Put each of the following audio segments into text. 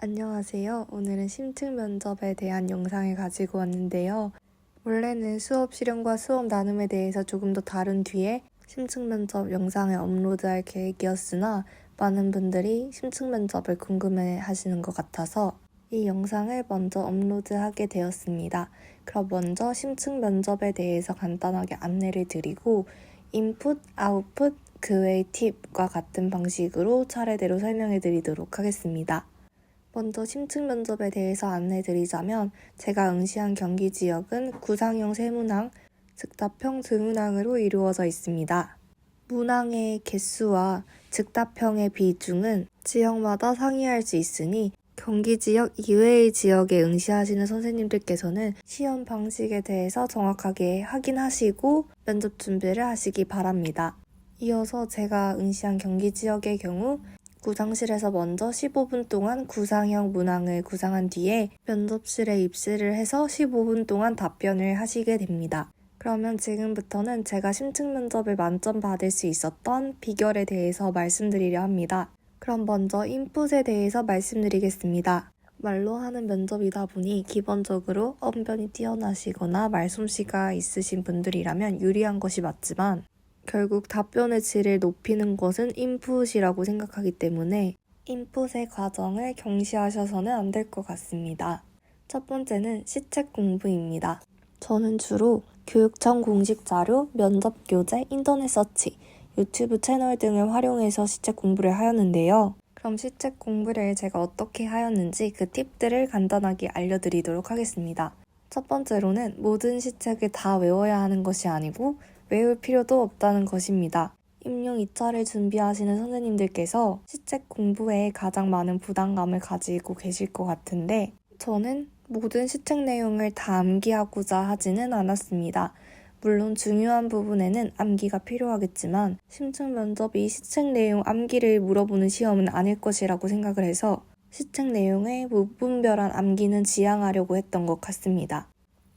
안녕하세요. 오늘은 심층 면접에 대한 영상을 가지고 왔는데요. 원래는 수업 실용과 수업 나눔에 대해서 조금 더 다룬 뒤에 심층 면접 영상을 업로드할 계획이었으나 많은 분들이 심층 면접을 궁금해 하시는 것 같아서 이 영상을 먼저 업로드하게 되었습니다. 그럼 먼저 심층 면접에 대해서 간단하게 안내를 드리고 인풋, 아웃풋, 그 외의 팁과 같은 방식으로 차례대로 설명해 드리도록 하겠습니다. 먼저 심층 면접에 대해서 안내드리자면 제가 응시한 경기 지역은 구상형 세문항, 즉답형 두문항으로 이루어져 있습니다. 문항의 개수와 즉답형의 비중은 지역마다 상이할 수 있으니 경기 지역 이외의 지역에 응시하시는 선생님들께서는 시험 방식에 대해서 정확하게 확인하시고 면접 준비를 하시기 바랍니다. 이어서 제가 응시한 경기 지역의 경우 구상실에서 먼저 15분 동안 구상형 문항을 구상한 뒤에 면접실에 입실을 해서 15분 동안 답변을 하시게 됩니다. 그러면 지금부터는 제가 심층 면접을 만점 받을 수 있었던 비결에 대해서 말씀드리려 합니다. 그럼 먼저 인풋에 대해서 말씀드리겠습니다. 말로 하는 면접이다 보니 기본적으로 언변이 뛰어나시거나 말솜씨가 있으신 분들이라면 유리한 것이 맞지만 결국 답변의 질을 높이는 것은 인풋이라고 생각하기 때문에 인풋의 과정을 경시하셔서는 안 될 것 같습니다. 첫 번째는 시책 공부입니다. 저는 주로 교육청 공식 자료, 면접 교재, 인터넷 서치, 유튜브 채널 등을 활용해서 시책 공부를 하였는데요. 그럼 시책 공부를 제가 어떻게 하였는지 그 팁들을 간단하게 알려드리도록 하겠습니다. 첫 번째로는 모든 시책을 다 외워야 하는 것이 아니고 외울 필요도 없다는 것입니다. 임용 2차를 준비하시는 선생님들께서 시책 공부에 가장 많은 부담감을 가지고 계실 것 같은데 저는 모든 시책 내용을 다 암기하고자 하지는 않았습니다. 물론 중요한 부분에는 암기가 필요하겠지만 심층 면접이 시책 내용 암기를 물어보는 시험은 아닐 것이라고 생각을 해서 시책 내용의 무분별한 암기는 지양하려고 했던 것 같습니다.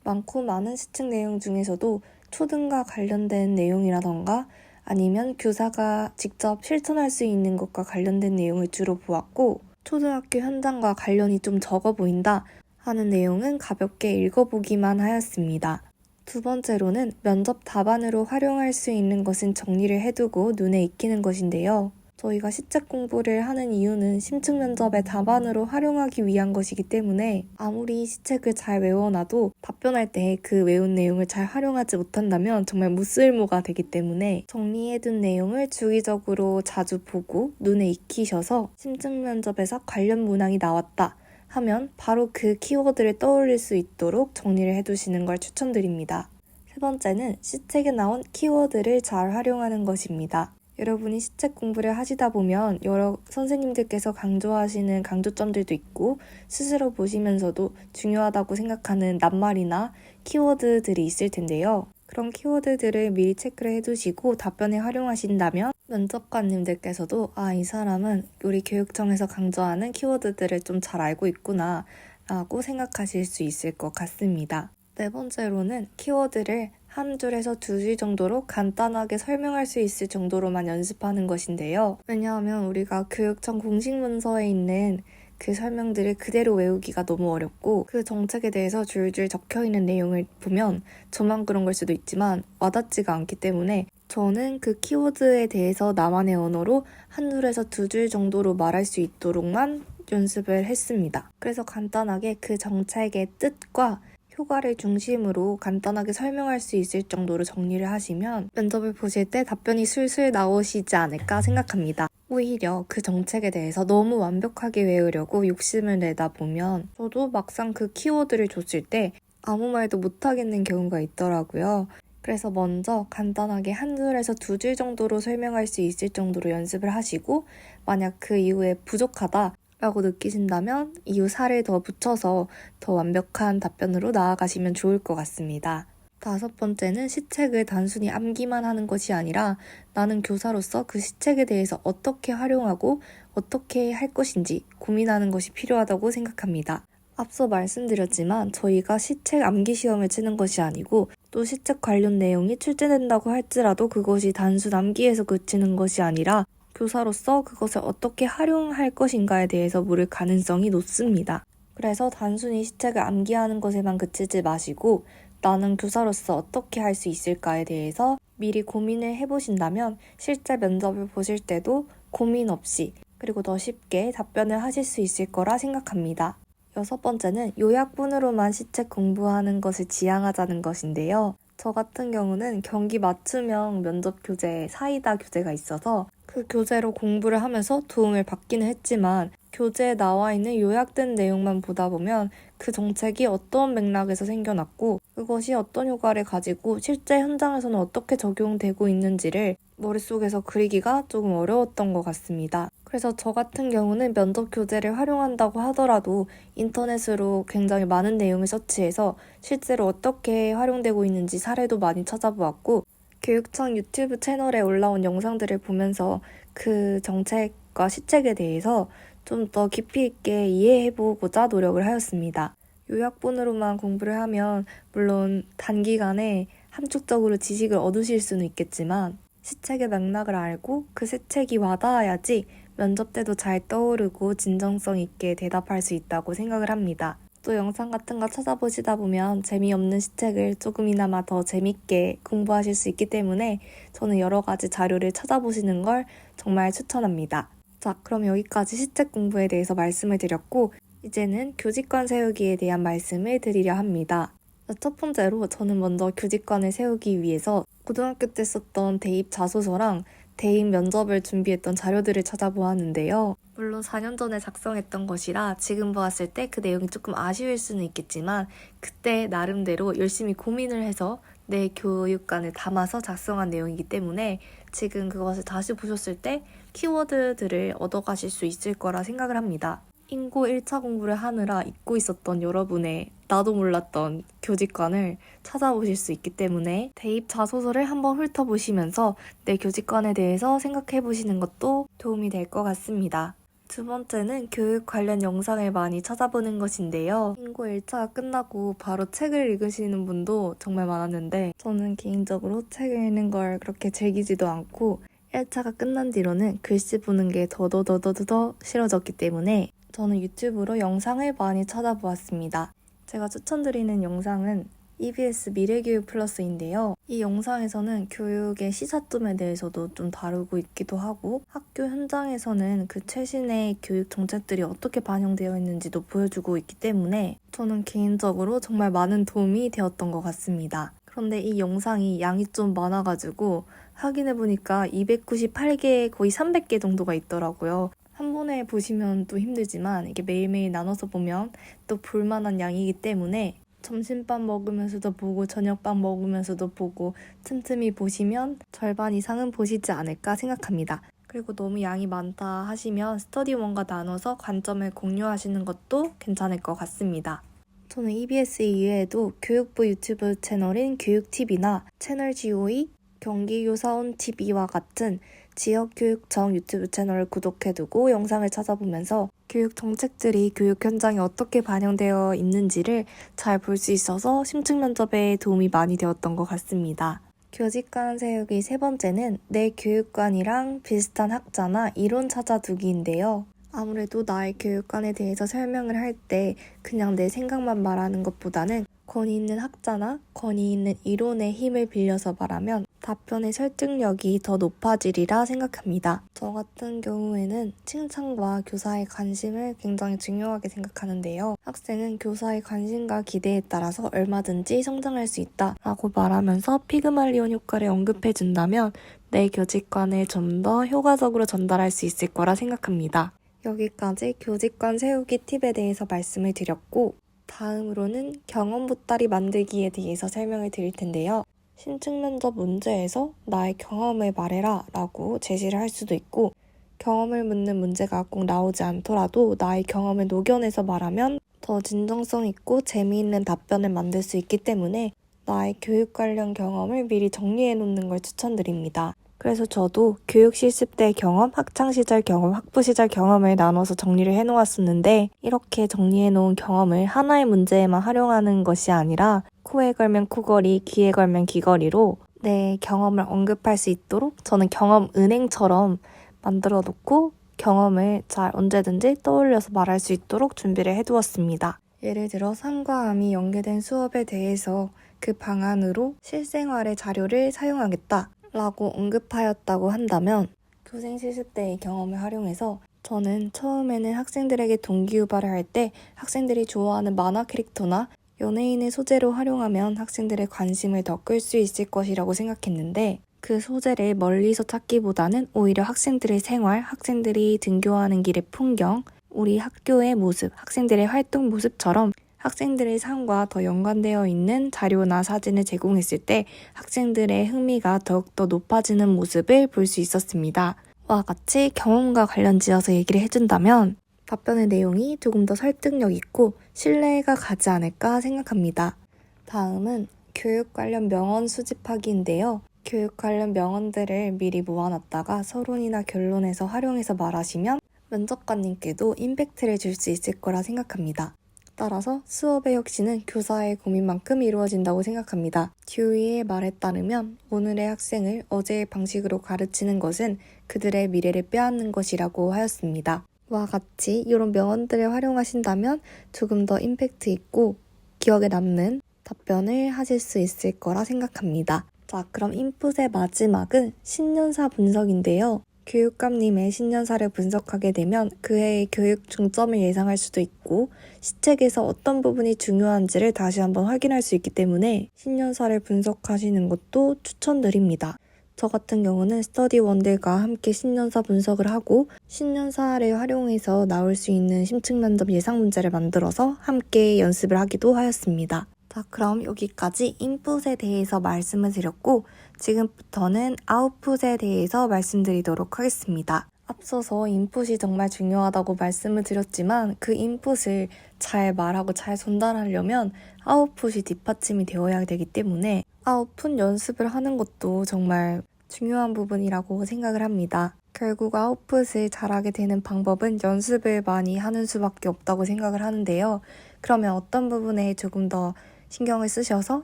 많고 많은 시책 내용 중에서도 초등과 관련된 내용이라던가 아니면 교사가 직접 실천할 수 있는 것과 관련된 내용을 주로 보았고 초등학교 현장과 관련이 좀 적어 보인다 하는 내용은 가볍게 읽어보기만 하였습니다. 두 번째로는 면접 답안으로 활용할 수 있는 것은 정리를 해두고 눈에 익히는 것인데요. 저희가 시책 공부를 하는 이유는 심층 면접의 답안으로 활용하기 위한 것이기 때문에 아무리 시책을 잘 외워놔도 답변할 때 그 외운 내용을 잘 활용하지 못한다면 정말 무쓸모가 되기 때문에 정리해둔 내용을 주기적으로 자주 보고 눈에 익히셔서 심층 면접에서 관련 문항이 나왔다 하면 바로 그 키워드를 떠올릴 수 있도록 정리를 해두시는 걸 추천드립니다. 세 번째는 시책에 나온 키워드를 잘 활용하는 것입니다. 여러분이 시책 공부를 하시다 보면 여러 선생님들께서 강조하시는 강조점들도 있고 스스로 보시면서도 중요하다고 생각하는 낱말이나 키워드들이 있을 텐데요. 그런 키워드들을 미리 체크를 해두시고 답변에 활용하신다면 면접관님들께서도 이 사람은 우리 교육청에서 강조하는 키워드들을 좀 잘 알고 있구나 라고 생각하실 수 있을 것 같습니다. 네 번째로는 키워드를 한 줄에서 두 줄 정도로 간단하게 설명할 수 있을 정도로만 연습하는 것인데요. 왜냐하면 우리가 교육청 공식 문서에 있는 그 설명들을 그대로 외우기가 너무 어렵고 그 정책에 대해서 줄줄 적혀있는 내용을 보면 저만 그런 걸 수도 있지만 와닿지가 않기 때문에 저는 그 키워드에 대해서 나만의 언어로 한 줄에서 두 줄 정도로 말할 수 있도록만 연습을 했습니다. 그래서 간단하게 그 정책의 뜻과 효과를 중심으로 간단하게 설명할 수 있을 정도로 정리를 하시면 면접을 보실 때 답변이 술술 나오시지 않을까 생각합니다. 오히려 그 정책에 대해서 너무 완벽하게 외우려고 욕심을 내다 보면 저도 막상 그 키워드를 줬을 때 아무 말도 못하겠는 경우가 있더라고요. 그래서 먼저 간단하게 한 줄에서 두 줄 정도로 설명할 수 있을 정도로 연습을 하시고 만약 그 이후에 부족하다 라고 느끼신다면 이후 살을 더 붙여서 더 완벽한 답변으로 나아가시면 좋을 것 같습니다. 다섯 번째는 시책을 단순히 암기만 하는 것이 아니라 나는 교사로서 그 시책에 대해서 어떻게 활용하고 어떻게 할 것인지 고민하는 것이 필요하다고 생각합니다. 앞서 말씀드렸지만 저희가 시책 암기 시험을 치는 것이 아니고 또 시책 관련 내용이 출제된다고 할지라도 그것이 단순 암기에서 그치는 것이 아니라 교사로서 그것을 어떻게 활용할 것인가에 대해서 물을 가능성이 높습니다. 그래서 단순히 시책을 암기하는 것에만 그치지 마시고 나는 교사로서 어떻게 할 수 있을까에 대해서 미리 고민을 해보신다면 실제 면접을 보실 때도 고민 없이 그리고 더 쉽게 답변을 하실 수 있을 거라 생각합니다. 6번째는 요약본으로만 시책 공부하는 것을 지향하자는 것인데요. 저 같은 경우는 경기 맞춤형 면접 교재 사이다 교재가 있어서 그 교재로 공부를 하면서 도움을 받기는 했지만 교재에 나와 있는 요약된 내용만 보다 보면 그 정책이 어떤 맥락에서 생겨났고 그것이 어떤 효과를 가지고 실제 현장에서는 어떻게 적용되고 있는지를 머릿속에서 그리기가 조금 어려웠던 것 같습니다. 그래서 저 같은 경우는 면접 교재를 활용한다고 하더라도 인터넷으로 굉장히 많은 내용을 서치해서 실제로 어떻게 활용되고 있는지 사례도 많이 찾아보았고 교육청 유튜브 채널에 올라온 영상들을 보면서 그 정책과 시책에 대해서 좀 더 깊이 있게 이해해보고자 노력을 하였습니다. 요약본으로만 공부를 하면 물론 단기간에 함축적으로 지식을 얻으실 수는 있겠지만 시책의 맥락을 알고 그 시책이 와닿아야지 면접 때도 잘 떠오르고 진정성 있게 대답할 수 있다고 생각을 합니다. 또 영상 같은 거 찾아보시다 보면 재미없는 시책을 조금이나마 더 재밌게 공부하실 수 있기 때문에 저는 여러 가지 자료를 찾아보시는 걸 정말 추천합니다. 자, 그럼 여기까지 시책 공부에 대해서 말씀을 드렸고 이제는 교직관 세우기에 대한 말씀을 드리려 합니다. 첫 번째로 저는 먼저 교직관을 세우기 위해서 고등학교 때 썼던 대입 자소서랑 대입 면접을 준비했던 자료들을 찾아보았는데요. 물론 4년 전에 작성했던 것이라 지금 보았을 때 그 내용이 조금 아쉬울 수는 있겠지만 그때 나름대로 열심히 고민을 해서 내 교육관을 담아서 작성한 내용이기 때문에 지금 그것을 다시 보셨을 때 키워드들을 얻어가실 수 있을 거라 생각을 합니다. 인고 1차 공부를 하느라 잊고 있었던 여러분의 나도 몰랐던 교직관을 찾아보실 수 있기 때문에 대입 자소서를 한번 훑어보시면서 내 교직관에 대해서 생각해보시는 것도 도움이 될 것 같습니다. 두 번째는 교육 관련 영상을 많이 찾아보는 것인데요. 인고 1차가 끝나고 바로 책을 읽으시는 분도 정말 많았는데 저는 개인적으로 책을 읽는 걸 그렇게 즐기지도 않고 1차가 끝난 뒤로는 글씨 보는 게 더더더더더 싫어졌기 때문에 저는 유튜브로 영상을 많이 찾아보았습니다. 제가 추천드리는 영상은 EBS 미래교육 플러스인데요. 이 영상에서는 교육의 시사점에 대해서도 좀 다루고 있기도 하고 학교 현장에서는 그 최신의 교육 정책들이 어떻게 반영되어 있는지도 보여주고 있기 때문에 저는 개인적으로 정말 많은 도움이 되었던 것 같습니다. 그런데 이 영상이 양이 좀 많아가지고 확인해보니까 298개, 거의 300개 정도가 있더라고요. 한 번에 보시면 또 힘들지만 이게 매일매일 나눠서 보면 또 볼만한 양이기 때문에 점심밥 먹으면서도 보고 저녁밥 먹으면서도 보고 틈틈이 보시면 절반 이상은 보시지 않을까 생각합니다. 그리고 너무 양이 많다 하시면 스터디원과 나눠서 관점을 공유하시는 것도 괜찮을 것 같습니다. 저는 EBS 이외에도 교육부 유튜브 채널인 교육TV나 채널GOE, 경기교사원TV와 같은 지역교육청 유튜브 채널을 구독해두고 영상을 찾아보면서 교육 정책들이 교육 현장에 어떻게 반영되어 있는지를 잘 볼 수 있어서 심층 면접에 도움이 많이 되었던 것 같습니다. 교직관 세우기 세 번째는 내 교육관이랑 비슷한 학자나 이론 찾아두기인데요. 아무래도 나의 교육관에 대해서 설명을 할 때 그냥 내 생각만 말하는 것보다는 권위 있는 학자나 권위 있는 이론의 힘을 빌려서 말하면 답변의 설득력이 더 높아지리라 생각합니다. 저 같은 경우에는 칭찬과 교사의 관심을 굉장히 중요하게 생각하는데요. 학생은 교사의 관심과 기대에 따라서 얼마든지 성장할 수 있다라고 말하면서 피그말리온 효과를 언급해준다면 내 교직관을 좀 더 효과적으로 전달할 수 있을 거라 생각합니다. 여기까지 교직관 세우기 팁에 대해서 말씀을 드렸고 다음으로는 경험 보따리 만들기에 대해서 설명을 드릴 텐데요. 심층 면접 문제에서 나의 경험을 말해라 라고 제시를 할 수도 있고 경험을 묻는 문제가 꼭 나오지 않더라도 나의 경험을 녹여내서 말하면 더 진정성 있고 재미있는 답변을 만들 수 있기 때문에 나의 교육 관련 경험을 미리 정리해 놓는 걸 추천드립니다. 그래서 저도 교육 실습 때 경험, 학창시절 경험, 학부시절 경험을 나눠서 정리를 해놓았었는데 이렇게 정리해놓은 경험을 하나의 문제에만 활용하는 것이 아니라 코에 걸면 코걸이, 귀에 걸면 귀걸이로 내 경험을 언급할 수 있도록 저는 경험 은행처럼 만들어 놓고 경험을 잘 언제든지 떠올려서 말할 수 있도록 준비를 해두었습니다. 예를 들어 삶과 암이 연계된 수업에 대해서 그 방안으로 실생활의 자료를 사용하겠다 라고 언급하였다고 한다면 교생 실습 때의 경험을 활용해서 저는 처음에는 학생들에게 동기유발을 할 때 학생들이 좋아하는 만화 캐릭터나 연예인의 소재로 활용하면 학생들의 관심을 더 끌 수 있을 것이라고 생각했는데 그 소재를 멀리서 찾기보다는 오히려 학생들의 생활, 학생들이 등교하는 길의 풍경, 우리 학교의 모습, 학생들의 활동 모습처럼 학생들의 삶과 더 연관되어 있는 자료나 사진을 제공했을 때 학생들의 흥미가 더욱더 높아지는 모습을 볼 수 있었습니다. 와 같이 경험과 관련지어서 얘기를 해준다면 답변의 내용이 조금 더 설득력 있고 신뢰가 가지 않을까 생각합니다. 다음은 교육 관련 명언 수집하기인데요. 교육 관련 명언들을 미리 모아놨다가 서론이나 결론에서 활용해서 말하시면 면접관님께도 임팩트를 줄 수 있을 거라 생각합니다. 따라서 수업의 혁신은 교사의 고민만큼 이루어진다고 생각합니다. 듀이의 말에 따르면 오늘의 학생을 어제의 방식으로 가르치는 것은 그들의 미래를 빼앗는 것이라고 하였습니다. 와 같이 이런 명언들을 활용하신다면 조금 더 임팩트 있고 기억에 남는 답변을 하실 수 있을 거라 생각합니다. 자, 그럼 인풋의 마지막은 신년사 분석인데요. 교육감님의 신년사를 분석하게 되면 그 해의 교육 중점을 예상할 수도 있고 시책에서 어떤 부분이 중요한지를 다시 한번 확인할 수 있기 때문에 신년사를 분석하시는 것도 추천드립니다. 저 같은 경우는 스터디원들과 함께 신년사 분석을 하고 신년사를 활용해서 나올 수 있는 심층 면접 예상 문제를 만들어서 함께 연습을 하기도 하였습니다. 자, 그럼 여기까지 인풋에 대해서 말씀을 드렸고 지금부터는 아웃풋에 대해서 말씀드리도록 하겠습니다. 앞서서 인풋이 정말 중요하다고 말씀을 드렸지만 그 인풋을 잘 말하고 잘 전달하려면 아웃풋이 뒷받침이 되어야 되기 때문에 아웃풋 연습을 하는 것도 정말 중요한 부분이라고 생각을 합니다. 결국 아웃풋을 잘하게 되는 방법은 연습을 많이 하는 수밖에 없다고 생각을 하는데요. 그러면 어떤 부분에 조금 더 신경을 쓰셔서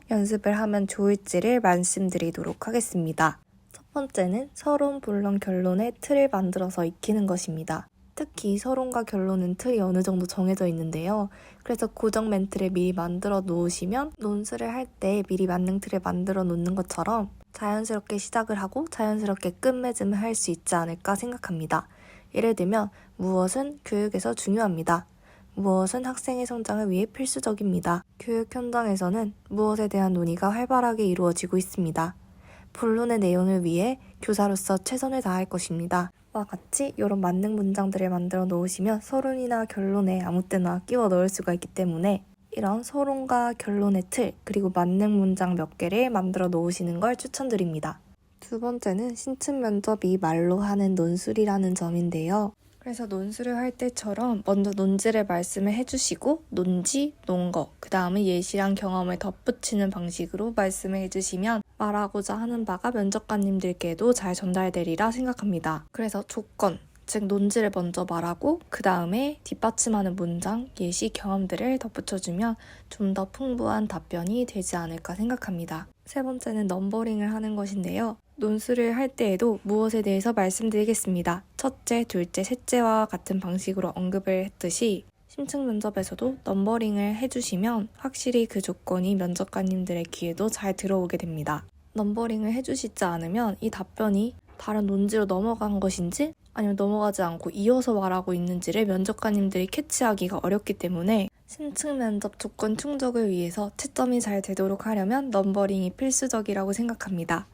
연습을 하면 좋을지를 말씀드리도록 하겠습니다. 첫 번째는 서론, 본론, 결론의 틀을 만들어서 익히는 것입니다. 특히 서론과 결론은 틀이 어느 정도 정해져 있는데요. 그래서 고정 멘트를 미리 만들어 놓으시면 논술을 할 때 미리 만능 틀을 만들어 놓는 것처럼 자연스럽게 시작을 하고 자연스럽게 끝맺음을 할 수 있지 않을까 생각합니다. 예를 들면 무엇은 교육에서 중요합니다. 무엇은 학생의 성장을 위해 필수적입니다. 교육 현장에서는 무엇에 대한 논의가 활발하게 이루어지고 있습니다. 본론의 내용을 위해 교사로서 최선을 다할 것입니다. 와 같이 이런 만능 문장들을 만들어 놓으시면 서론이나 결론에 아무 때나 끼워 넣을 수가 있기 때문에 이런 서론과 결론의 틀 그리고 만능 문장 몇 개를 만들어 놓으시는 걸 추천드립니다. 두 번째는 신층 면접이 말로 하는 논술이라는 점인데요. 그래서 논술을 할 때처럼 먼저 논지를 말씀을 해주시고 논지, 논거, 그 다음에 예시랑 경험을 덧붙이는 방식으로 말씀을 해주시면 말하고자 하는 바가 면접관님들께도 잘 전달되리라 생각합니다. 그래서 조건, 즉 논지를 먼저 말하고 그 다음에 뒷받침하는 문장, 예시, 경험들을 덧붙여주면 좀 더 풍부한 답변이 되지 않을까 생각합니다. 세 번째는 넘버링을 하는 것인데요. 논술을 할 때에도 무엇에 대해서 말씀드리겠습니다. 첫째, 둘째, 셋째와 같은 방식으로 언급을 했듯이 심층 면접에서도 넘버링을 해주시면 확실히 그 조건이 면접관님들의 귀에도 잘 들어오게 됩니다. 넘버링을 해주시지 않으면 이 답변이 다른 논지로 넘어간 것인지 아니면 넘어가지 않고 이어서 말하고 있는지를 면접관님들이 캐치하기가 어렵기 때문에 심층 면접 조건 충족을 위해서 채점이 잘 되도록 하려면 넘버링이 필수적이라고 생각합니다.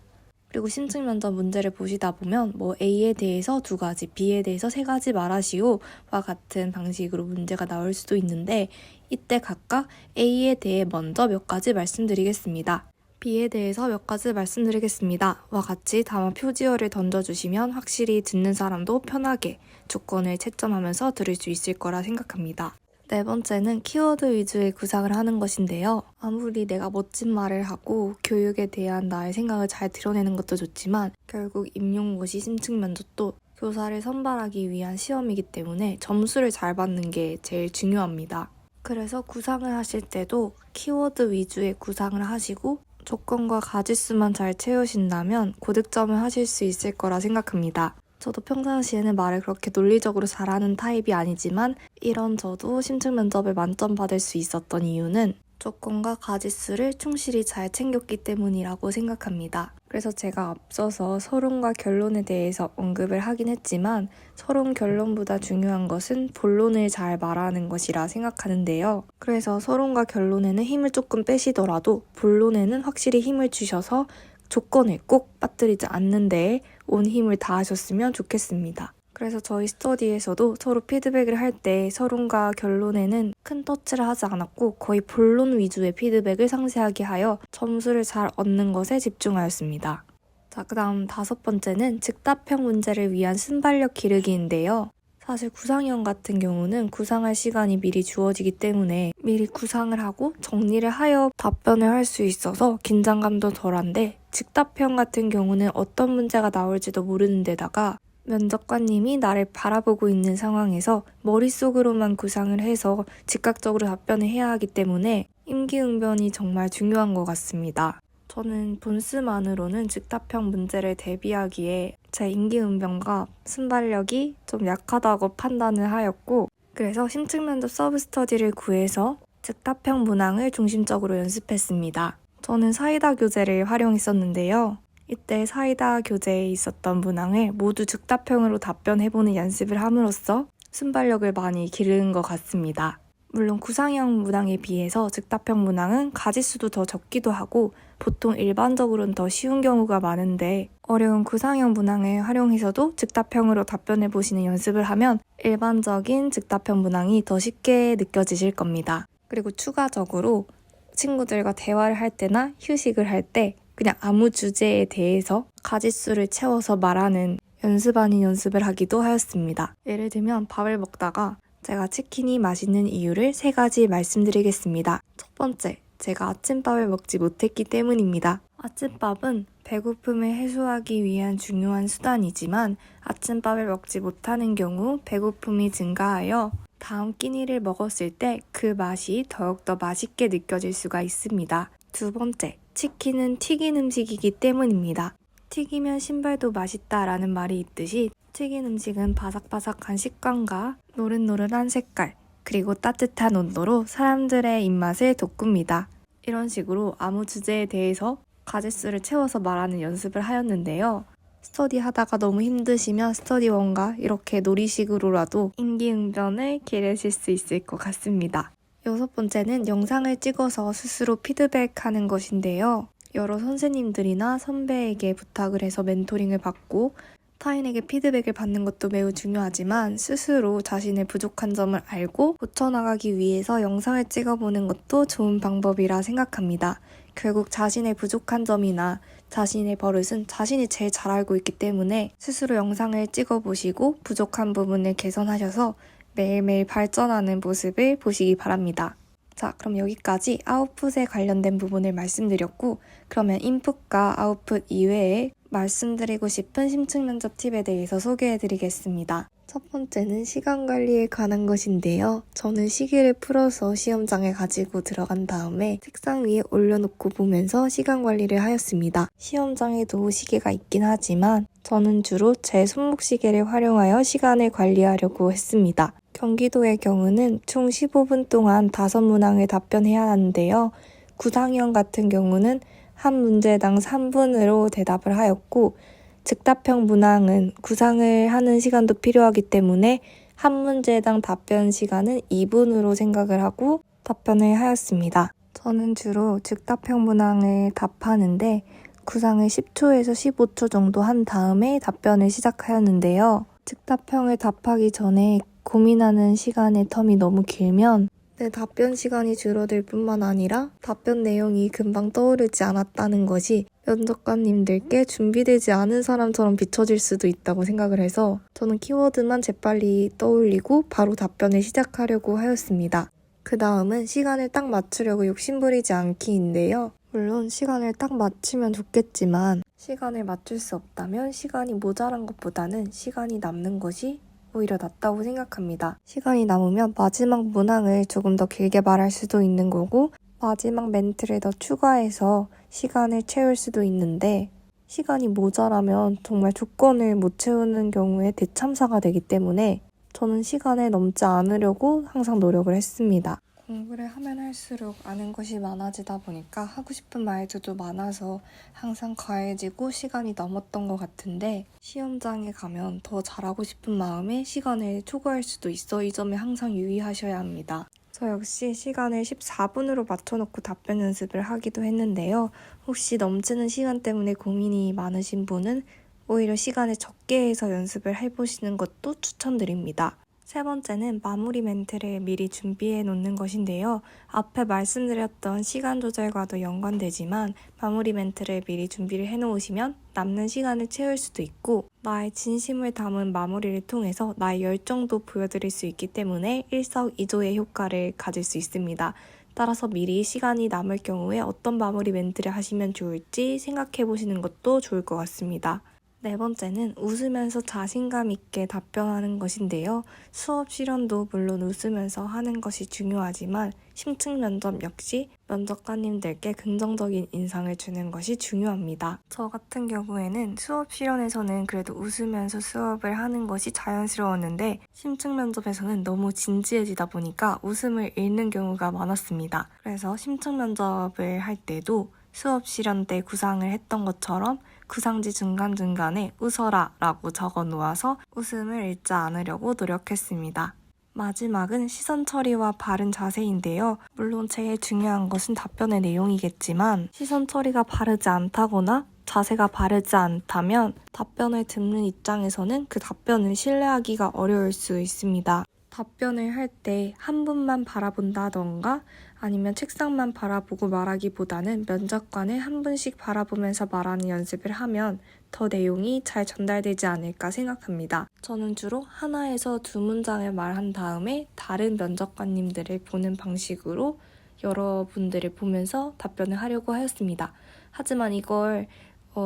그리고 심층 면접 문제를 보시다 보면 A에 대해서 2가지, B에 대해서 3가지 말하시오와 같은 방식으로 문제가 나올 수도 있는데 이때 각각 A에 대해 먼저 몇 가지 말씀드리겠습니다. B에 대해서 몇 가지 말씀드리겠습니다. 와 같이 담화 표지어를 던져주시면 확실히 듣는 사람도 편하게 조건을 채점하면서 들을 수 있을 거라 생각합니다. 네 번째는 키워드 위주의 구상을 하는 것인데요. 아무리 내가 멋진 말을 하고 교육에 대한 나의 생각을 잘 드러내는 것도 좋지만 결국 임용고시 심층 면접도 교사를 선발하기 위한 시험이기 때문에 점수를 잘 받는 게 제일 중요합니다. 그래서 구상을 하실 때도 키워드 위주의 구상을 하시고 조건과 가지수만 잘 채우신다면 고득점을 하실 수 있을 거라 생각합니다. 저도 평상시에는 말을 그렇게 논리적으로 잘하는 타입이 아니지만 이런 저도 심층 면접에 만점 받을 수 있었던 이유는 조건과 가짓수를 충실히 잘 챙겼기 때문이라고 생각합니다. 그래서 제가 앞서서 서론과 결론에 대해서 언급을 하긴 했지만 서론 결론보다 중요한 것은 본론을 잘 말하는 것이라 생각하는데요. 그래서 서론과 결론에는 힘을 조금 빼시더라도 본론에는 확실히 힘을 주셔서 조건을 꼭 빠뜨리지 않는 데에 온 힘을 다하셨으면 좋겠습니다. 그래서 저희 스터디에서도 서로 피드백을 할 때 서론과 결론에는 큰 터치를 하지 않았고 거의 본론 위주의 피드백을 상세하게 하여 점수를 잘 얻는 것에 집중하였습니다. 자, 그 다음 5번째는 즉답형 문제를 위한 순발력 기르기인데요. 사실 구상형 같은 경우는 구상할 시간이 미리 주어지기 때문에 미리 구상을 하고 정리를 하여 답변을 할 수 있어서 긴장감도 덜한데 즉답형 같은 경우는 어떤 문제가 나올지도 모르는 데다가 면접관님이 나를 바라보고 있는 상황에서 머릿속으로만 구상을 해서 즉각적으로 답변을 해야 하기 때문에 임기응변이 정말 중요한 것 같습니다. 저는 본스만으로는 즉답형 문제를 대비하기에 제 임기응변과 순발력이 좀 약하다고 판단을 하였고 그래서 심층면접 서브스터디를 구해서 즉답형 문항을 중심적으로 연습했습니다. 저는 사이다 교재를 활용했었는데요. 이때 사이다 교재에 있었던 문항을 모두 즉답형으로 답변해보는 연습을 함으로써 순발력을 많이 기르는 것 같습니다. 물론 구상형 문항에 비해서 즉답형 문항은 가짓수도 더 적기도 하고 보통 일반적으로는 더 쉬운 경우가 많은데 어려운 구상형 문항을 활용해서도 즉답형으로 답변해보시는 연습을 하면 일반적인 즉답형 문항이 더 쉽게 느껴지실 겁니다. 그리고 추가적으로 친구들과 대화를 할 때나 휴식을 할 때 그냥 아무 주제에 대해서 가짓수를 채워서 말하는 연습 아닌 연습을 하기도 하였습니다. 예를 들면 밥을 먹다가 제가 치킨이 맛있는 이유를 3가지 말씀드리겠습니다. 첫 번째, 제가 아침밥을 먹지 못했기 때문입니다. 아침밥은 배고픔을 해소하기 위한 중요한 수단이지만 아침밥을 먹지 못하는 경우 배고픔이 증가하여 다음 끼니를 먹었을 때 그 맛이 더욱더 맛있게 느껴질 수가 있습니다. 두 번째, 치킨은 튀긴 음식이기 때문입니다. 튀기면 신발도 맛있다라는 말이 있듯이 튀긴 음식은 바삭바삭한 식감과 노릇노릇한 색깔, 그리고 따뜻한 온도로 사람들의 입맛을 돋굽니다. 이런 식으로 아무 주제에 대해서 가짓수를 채워서 말하는 연습을 하였는데요. 스터디 하다가 너무 힘드시면 스터디원과 이렇게 놀이식으로라도 임기응변을 기르실 수 있을 것 같습니다. 6번째는 영상을 찍어서 스스로 피드백하는 것인데요. 여러 선생님들이나 선배에게 부탁을 해서 멘토링을 받고 타인에게 피드백을 받는 것도 매우 중요하지만 스스로 자신의 부족한 점을 알고 고쳐나가기 위해서 영상을 찍어보는 것도 좋은 방법이라 생각합니다. 결국 자신의 부족한 점이나 자신의 버릇은 자신이 제일 잘 알고 있기 때문에 스스로 영상을 찍어보시고 부족한 부분을 개선하셔서 매일매일 발전하는 모습을 보시기 바랍니다. 자, 그럼 여기까지 아웃풋에 관련된 부분을 말씀드렸고 그러면 인풋과 아웃풋 이외에 말씀드리고 싶은 심층 면접 팁에 대해서 소개해드리겠습니다. 첫 번째는 시간 관리에 관한 것인데요. 저는 시계를 풀어서 시험장에 가지고 들어간 다음에 책상 위에 올려놓고 보면서 시간 관리를 하였습니다. 시험장에도 시계가 있긴 하지만 저는 주로 제 손목 시계를 활용하여 시간을 관리하려고 했습니다. 경기도의 경우는 총 15분 동안 5문항을 답변해야 하는데요. 구상형 같은 경우는 한 문제당 3분으로 대답을 하였고 즉답형 문항은 구상을 하는 시간도 필요하기 때문에 한 문제당 답변 시간은 2분으로 생각을 하고 답변을 하였습니다. 저는 주로 즉답형 문항을 답하는데 구상을 10초에서 15초 정도 한 다음에 답변을 시작하였는데요. 즉답형을 답하기 전에 고민하는 시간의 텀이 너무 길면 내 답변 시간이 줄어들 뿐만 아니라 답변 내용이 금방 떠오르지 않았다는 것이 면접관님들께 준비되지 않은 사람처럼 비춰질 수도 있다고 생각을 해서 저는 키워드만 재빨리 떠올리고 바로 답변을 시작하려고 하였습니다. 그 다음은 시간을 딱 맞추려고 욕심부리지 않기인데요. 물론 시간을 딱 맞추면 좋겠지만 시간을 맞출 수 없다면 시간이 모자란 것보다는 시간이 남는 것이 오히려 낫다고 생각합니다. 시간이 남으면 마지막 문항을 조금 더 길게 말할 수도 있는 거고 마지막 멘트를 더 추가해서 시간을 채울 수도 있는데 시간이 모자라면 정말 조건을 못 채우는 경우에 대참사가 되기 때문에 저는 시간에 넘지 않으려고 항상 노력을 했습니다. 공부를 하면 할수록 아는 것이 많아지다 보니까 하고 싶은 말들도 많아서 항상 과해지고 시간이 넘었던 것 같은데 시험장에 가면 더 잘하고 싶은 마음에 시간을 초과할 수도 있어 이 점에 항상 유의하셔야 합니다. 저 역시 시간을 14분으로 맞춰놓고 답변 연습을 하기도 했는데요. 혹시 넘치는 시간 때문에 고민이 많으신 분은 오히려 시간을 적게 해서 연습을 해보시는 것도 추천드립니다. 세 번째는 마무리 멘트를 미리 준비해 놓는 것인데요. 앞에 말씀드렸던 시간 조절과도 연관되지만 마무리 멘트를 미리 준비를 해 놓으시면 남는 시간을 채울 수도 있고 나의 진심을 담은 마무리를 통해서 나의 열정도 보여드릴 수 있기 때문에 일석이조의 효과를 가질 수 있습니다. 따라서 미리 시간이 남을 경우에 어떤 마무리 멘트를 하시면 좋을지 생각해 보시는 것도 좋을 것 같습니다. 네 번째는 웃으면서 자신감 있게 답변하는 것인데요. 수업 실현도 물론 웃으면서 하는 것이 중요하지만 심층 면접 역시 면접관님들께 긍정적인 인상을 주는 것이 중요합니다. 저 같은 경우에는 수업 실현에서는 그래도 웃으면서 수업을 하는 것이 자연스러웠는데 심층 면접에서는 너무 진지해지다 보니까 웃음을 잃는 경우가 많았습니다. 그래서 심층 면접을 할 때도 수업 실현 때 구상을 했던 것처럼 구상지 중간중간에 웃어라 라고 적어 놓아서 웃음을 잃지 않으려고 노력했습니다. 마지막은 시선 처리와 바른 자세인데요. 물론 제일 중요한 것은 답변의 내용이겠지만 시선 처리가 바르지 않다거나 자세가 바르지 않다면 답변을 듣는 입장에서는 그 답변을 신뢰하기가 어려울 수 있습니다. 답변을 할 때 한 분만 바라본다던가 아니면 책상만 바라보고 말하기보다는 면접관을 한 분씩 바라보면서 말하는 연습을 하면 더 내용이 잘 전달되지 않을까 생각합니다. 저는 주로 하나에서 두 문장을 말한 다음에 다른 면접관님들을 보는 방식으로 여러분들을 보면서 답변을 하려고 하였습니다. 하지만 이걸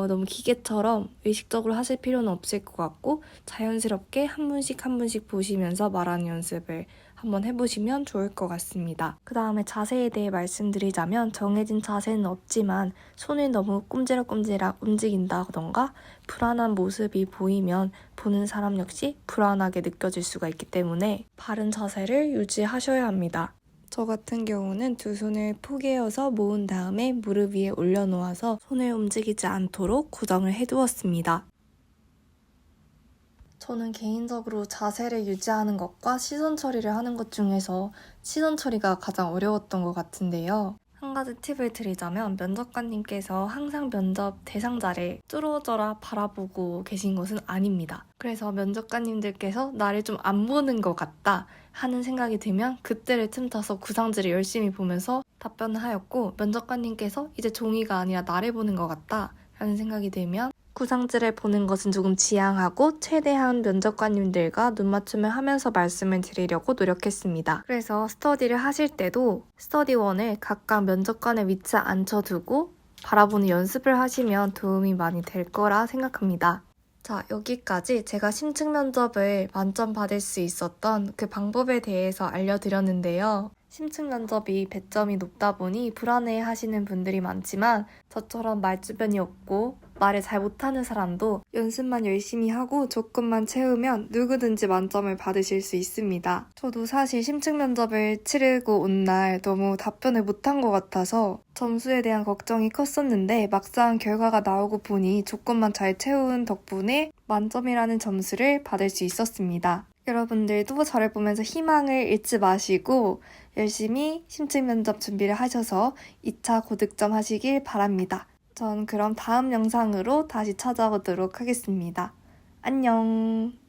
너무 기계처럼 의식적으로 하실 필요는 없을 것 같고 자연스럽게 한 분씩 보시면서 말하는 연습을 한번 해보시면 좋을 것 같습니다. 그 다음에 자세에 대해 말씀드리자면 정해진 자세는 없지만 손을 너무 꼼지락꼼지락 움직인다던가 불안한 모습이 보이면 보는 사람 역시 불안하게 느껴질 수가 있기 때문에 바른 자세를 유지하셔야 합니다. 저 같은 경우는 두 손을 포개어서 모은 다음에 무릎 위에 올려놓아서 손을 움직이지 않도록 고정을 해두었습니다. 저는 개인적으로 자세를 유지하는 것과 시선 처리를 하는 것 중에서 시선 처리가 가장 어려웠던 것 같은데요. 한 가지 팁을 드리자면 면접관님께서 항상 면접 대상자를 뚫어져라 바라보고 계신 것은 아닙니다. 그래서 면접관님들께서 나를 좀 안 보는 것 같다 하는 생각이 들면 그때를 틈타서 구상지를 열심히 보면서 답변을 하였고 면접관님께서 이제 종이가 아니라 나를 보는 것 같다 라는 생각이 들면 구상지를 보는 것은 조금 지양하고 최대한 면접관님들과 눈맞춤을 하면서 말씀을 드리려고 노력했습니다. 그래서 스터디를 하실 때도 스터디원을 각각 면접관의 위치에 앉혀두고 바라보는 연습을 하시면 도움이 많이 될 거라 생각합니다. 자, 여기까지 제가 심층 면접을 만점 받을 수 있었던 그 방법에 대해서 알려드렸는데요. 심층 면접이 배점이 높다 보니 불안해 하시는 분들이 많지만 저처럼 말주변이 없고 말을 잘 못하는 사람도 연습만 열심히 하고 조건만 채우면 누구든지 만점을 받으실 수 있습니다. 저도 사실 심층 면접을 치르고 온 날 너무 답변을 못한 것 같아서 점수에 대한 걱정이 컸었는데 막상 결과가 나오고 보니 조건만 잘 채운 덕분에 만점이라는 점수를 받을 수 있었습니다. 여러분들도 저를 보면서 희망을 잃지 마시고 열심히 심층 면접 준비를 하셔서 2차 고득점 하시길 바랍니다. 전 그럼 다음 영상으로 다시 찾아오도록 하겠습니다. 안녕!